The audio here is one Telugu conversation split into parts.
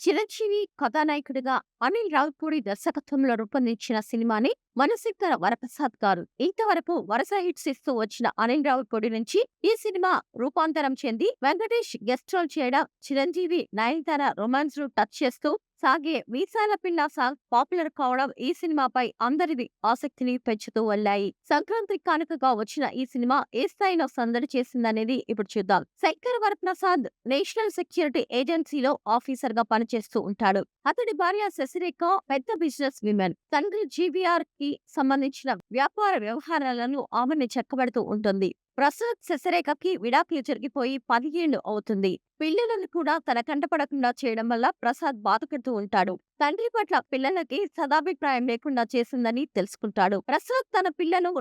చిరంజీవి కథానాయకుడిగా అనిల్ రావిపూడి దర్శకత్వంలో రూపొందించిన సినిమాని మనశంకర వరప్రసాద్ గారు. ఇంతవరకు వరుస హిట్స్ ఇస్తూ వచ్చిన అనిల్ రావిపూడి నుంచి ఈ సినిమా రూపాంతరం చెంది వెంకటేష్ గెస్ట్ రోల్ చేయడం, చిరంజీవి నయనతార రొమాన్స్ ను టచ్ చేస్తూ సాగే మీసాల పిల్ల సాంగ్ పాపులర్ కావడం ఈ సినిమాపై అందరిది ఆసక్తిని పెంచుతూ వెళ్ళాయి. సంక్రాంతి కానుకగా వచ్చిన ఈ సినిమా ఏ స్థాయిలో సందడి చేసిందనేది ఇప్పుడు చూద్దాం. శంకర్ వరప్రసాద్ నేషనల్ సెక్యూరిటీ ఏజెన్సీలో ఆఫీసర్ గా పనిచేస్తూ ఉంటాడు. అతడి భార్య శశిరేఖ పెద్ద బిజినెస్ విమెన్. తండ్రి జీవీఆర్ కి సంబంధించిన వ్యాపార వ్యవహారాలను ఆమెని చెక్కబడుతూ ఉంటుంది. ప్రసాద్ శశిరేఖకి విడాకులు జరిగిపోయి 10 ఏళ్లు అవుతుంది. పిల్లలను కూడా తన కంటపడకుండా చేయడం వల్ల ప్రసాద్ బాధపడుతూ ఉంటాడు. తండ్రి పట్ల పిల్లలకి సదాభిప్రాయం లేకుండా చేసిందని తెలుసుకుంటాడు. ప్రసాద్ తన పిల్లలు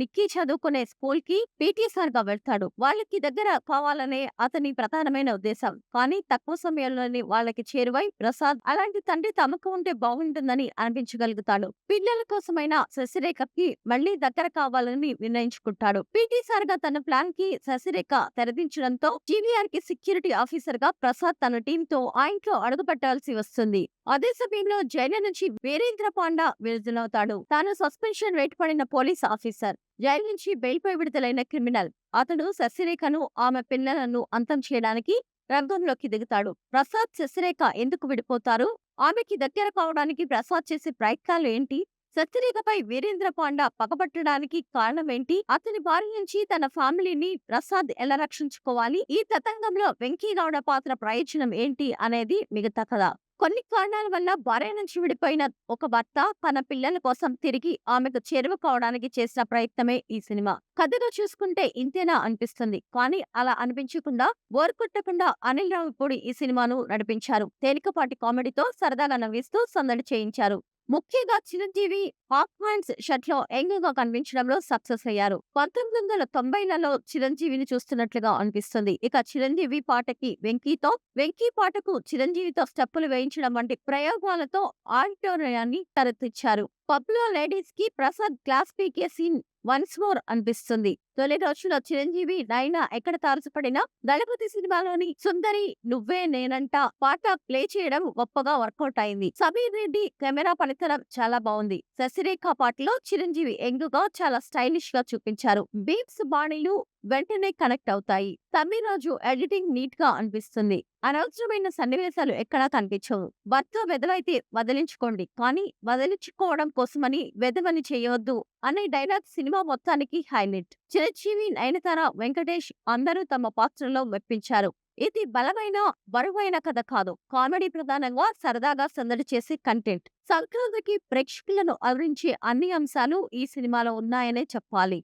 నిక్కీ చదువుకునే స్కూల్ కి పీటీ సార్ గా వెళ్తాడు. వాళ్ళకి దగ్గర కావాలనే అతని ప్రధానమైన ఉద్దేశం. కానీ తక్కువ సమయంలోనే వాళ్ళకి చేరువై ప్రసాద్ అలాంటి తండ్రి తమకు ఉంటే బాగుంటుందని అనిపించగలుగుతాడు. పిల్లల కోసమైన శశిరేఖకి మళ్లీ దగ్గర కావాలని నిర్ణయించుకుంటాడు. పీటీ సార్ గా తన ప్లాన్ కి శశిరేఖ తెరదించడంతో జీవీఆర్ కి సెక్యూరిటీ ఆఫీసర్ గా ప్రసాద్ తన టీం తో ఆ ఇంట్లో అడుగుపెట్టాల్సి వస్తుంది. అదే సమయంలో జైలు నుంచి వీరేంద్ర పాండా విడుదలవుతాడు. తాను సస్పెన్షన్ వేటు పడిన పోలీస్ ఆఫీసర్, జైలు నుంచి బెయిల్ పై విడుదలైన క్రిమినల్. అతడు శశిరేఖను ఆమె పిల్లలను అంతం చేయడానికి రంగంలోకి దిగుతాడు. ప్రసాద్ శశిరేఖ ఎందుకు విడిపోతారు? ఆమెకి దగ్గర కావడానికి ప్రసాద్ చేసే ప్రయత్నాలు ఏంటి? శశిరేఖపై వీరేంద్ర పాండా పగబట్టడానికి కారణమేంటి? అతని భార్య నుంచి తన ఫ్యామిలీని ప్రసాద్ ఎలా రక్షించుకోవాలి? ఈ తతంగంలో వెంకీ గౌడ పాత్ర ప్రయోజనం ఏంటి అనేది మిగతా కథ. కొన్ని కారణాల వల్ల భార్య నుంచి విడిపోయిన ఒక భర్త తన పిల్లల కోసం తిరిగి ఆమెకు చేరువ కావడానికి చేసిన ప్రయత్నమే ఈ సినిమా. కథగా చూసుకుంటే ఇంతేనా అనిపిస్తుంది. కానీ అలా అనిపించకుండా, బోర్ కొట్టకుండా అనిల్ రావిపూడి ఈ సినిమాను నడిపించారు. తేలికపాటి కామెడీతో సరదాగా నవ్విస్తూ సందడి చేయించారు. ముఖ్యంగా చిరంజీవి హాఫ్ హ్యాండ్స్ షర్ట్ లో యంగ్ గా కనిపించడంలో సక్సెస్ అయ్యారు. 1990లలో చిరంజీవిని చూస్తున్నట్లుగా అనిపిస్తుంది. ఇక చిరంజీవి పాటకి వెంకీతో, వెంకీ పాటకు చిరంజీవితో స్టెప్పులు వేయించడం వంటి ప్రయోగాలతో ఆడిటోరియాన్ని తలెత్తించారు. పబ్ లో లేడీస్ కి ప్రసాద్ క్లాస్ పీకే సీన్ వన్స్ మోర్ అనిపిస్తుంది. తొలి రోజులో చిరంజీవి నయన ఎక్కడ తారసపడినా దళపతి సినిమాలోని సుందరి నువ్వే నేనంట పాట ప్లే చేయడం గొప్పగా వర్కౌట్ అయింది. సమీర్ రెడ్డి కెమెరా పనితనం చాలా బాగుంది. శశిరేఖ పాటలో చిరంజీవి యంగ్ గా చాలా స్టైలిష్ గా చూపించారు. బీట్స్ బాణీలు వెంటనే కనెక్ట్ అవుతాయి. తమ్మిరాజు ఎడిటింగ్ నీట్ గా అనిపిస్తుంది. అనవసరమైన సన్నివేశాలు ఎక్కడా కనిపించవు. భర్త వెదవైతే వదిలించుకోండి, కానీ వదిలించుకోవడం కోసమని వెదవని చేయవద్దు అనే డైలాగ్ సినిమా మొత్తానికి హైలైట్. చిరంజీవి, నయనతార, వెంకటేష్ అందరూ తమ పాత్రలో మెప్పించారు. ఇది బలమైన బరువైన కథ కాదు. కామెడీ ప్రధానంగా సరదాగా సందడి చేసే కంటెంట్. సంక్రాంతికి ప్రేక్షకులను అలరించే అన్ని అంశాలు ఈ సినిమాలో ఉన్నాయనే చెప్పాలి.